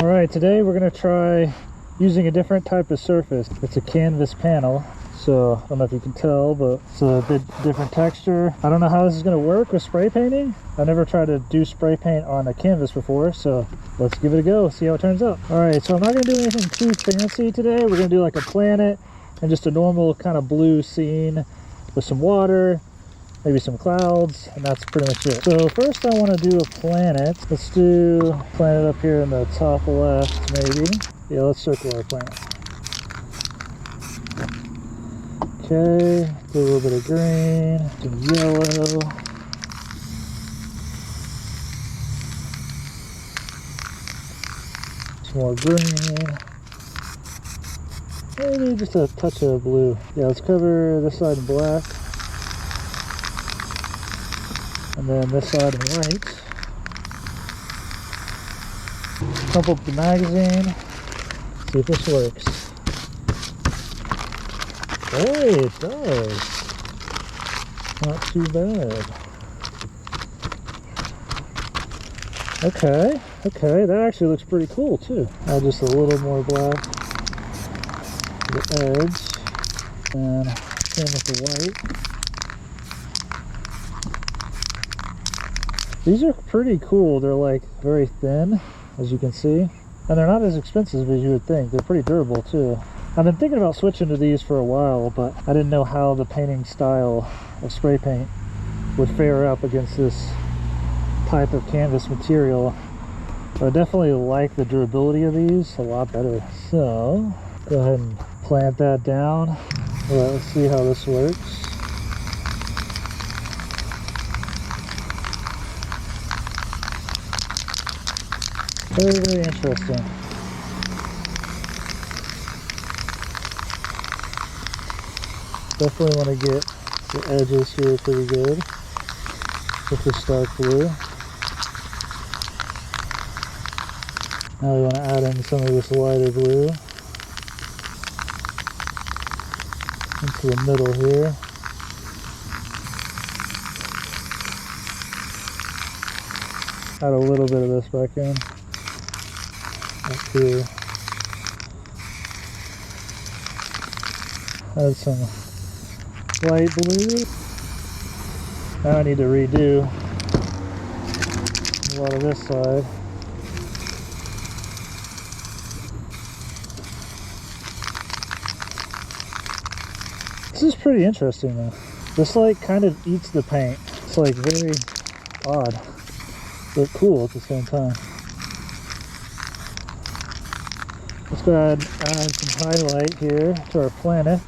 All right, today we're going to try using a different type of surface. It's a canvas panel, so I don't know if you can tell, but it's a bit different texture. I don't know how this is going to work with spray painting. I've never tried to do spray paint on a canvas before, so let's give it a go, see how it turns out. All right, so I'm not going to do anything too fancy today. We're going to do like a planet and just a normal kind of blue scene with some water, maybe some clouds, and that's pretty much it. So first I want to do a planet. Let's do a planet up here in the top left, maybe. Yeah, let's circle our planet. Okay, do a little bit of green, some yellow. Some more green. Maybe just a touch of blue. Yeah, let's cover this side in black. And then this side in white. Pump up the magazine. See if this works. Hey, it does. Not too bad. Okay, that actually looks pretty cool too. Add just a little more black to the edge. And same with the white. These are pretty cool. They're like very thin, as you can see. And they're not as expensive as you would think. They're pretty durable too. I've been thinking about switching to these for a while, but I didn't know how the painting style of spray paint would fare up against this type of canvas material. But I definitely like the durability of these a lot better. So, go ahead and plant that down. Let's see how this works. Very, very interesting. Definitely want to get the edges here pretty good with this dark blue. Now we want to add in some of this lighter blue into the middle here. Add a little bit of this back in. Up here. Add some light blue. Now I need to redo a lot of this side. This is pretty interesting though. This like kind of eats the paint. It's like very odd, but cool at the same time. Let's go ahead and add some highlight here to our planet.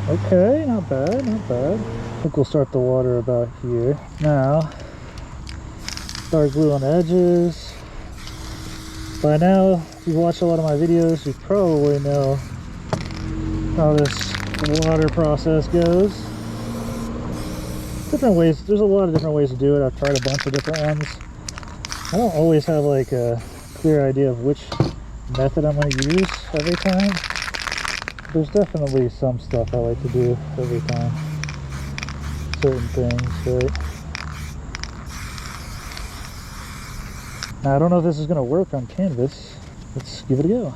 Okay, not bad, not bad. I think we'll start the water about here. Now, dark blue on the edges. By now, if you've watched a lot of my videos, you probably know how this water process goes. Different ways, there's a lot of different ways to do it. I've tried a bunch of different ones. I don't always have like a clear idea of which method I'm going to use every time. There's definitely some stuff I like to do every time. Certain things, right? Now I don't know if this is going to work on canvas. Let's give it a go.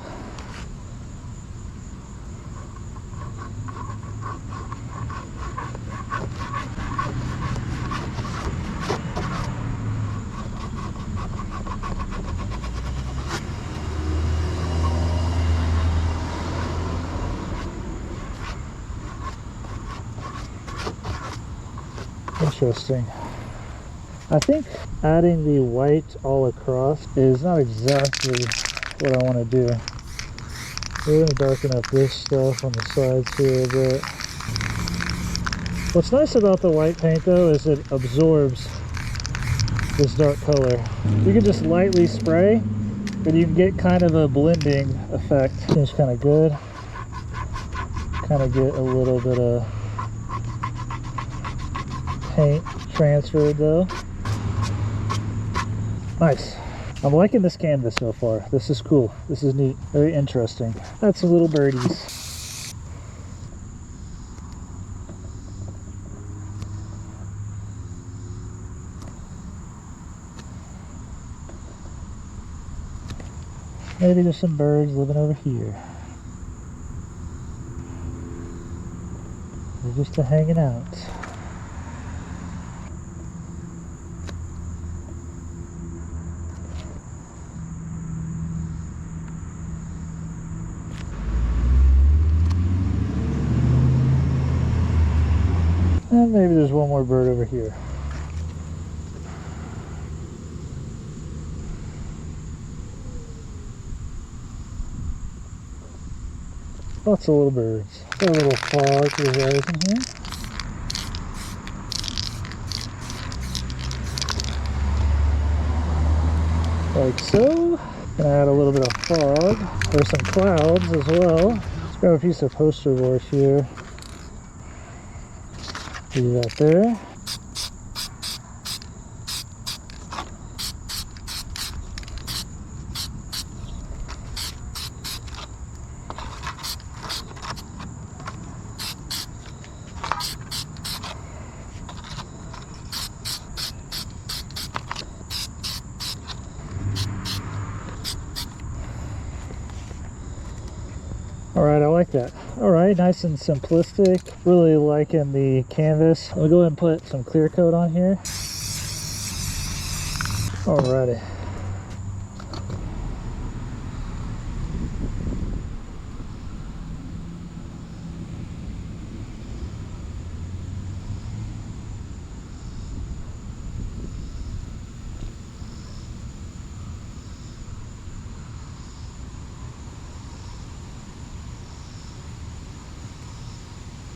Interesting. I think adding the white all across is not exactly what I want to do. We're going to darken up this stuff on the sides here a bit. What's nice about the white paint though is it absorbs this dark color. You can just lightly spray, but you can get kind of a blending effect. Seems kind of good. Kind of get a little bit of paint transferred though. Nice. I'm liking this canvas so far. This is cool. This is neat. Very interesting. That's some little birdies. Maybe there's some birds living over here. They're just hanging out. And maybe there's one more bird over here. Lots of little birds. Got a little fog to the horizon here. Like so. Gonna add a little bit of fog, or some clouds as well. Let's grab a piece of poster board here. Do that there. Alright, I like that. Alright, nice and simplistic. Really liking the canvas. I'll go ahead and put some clear coat on here. Alrighty.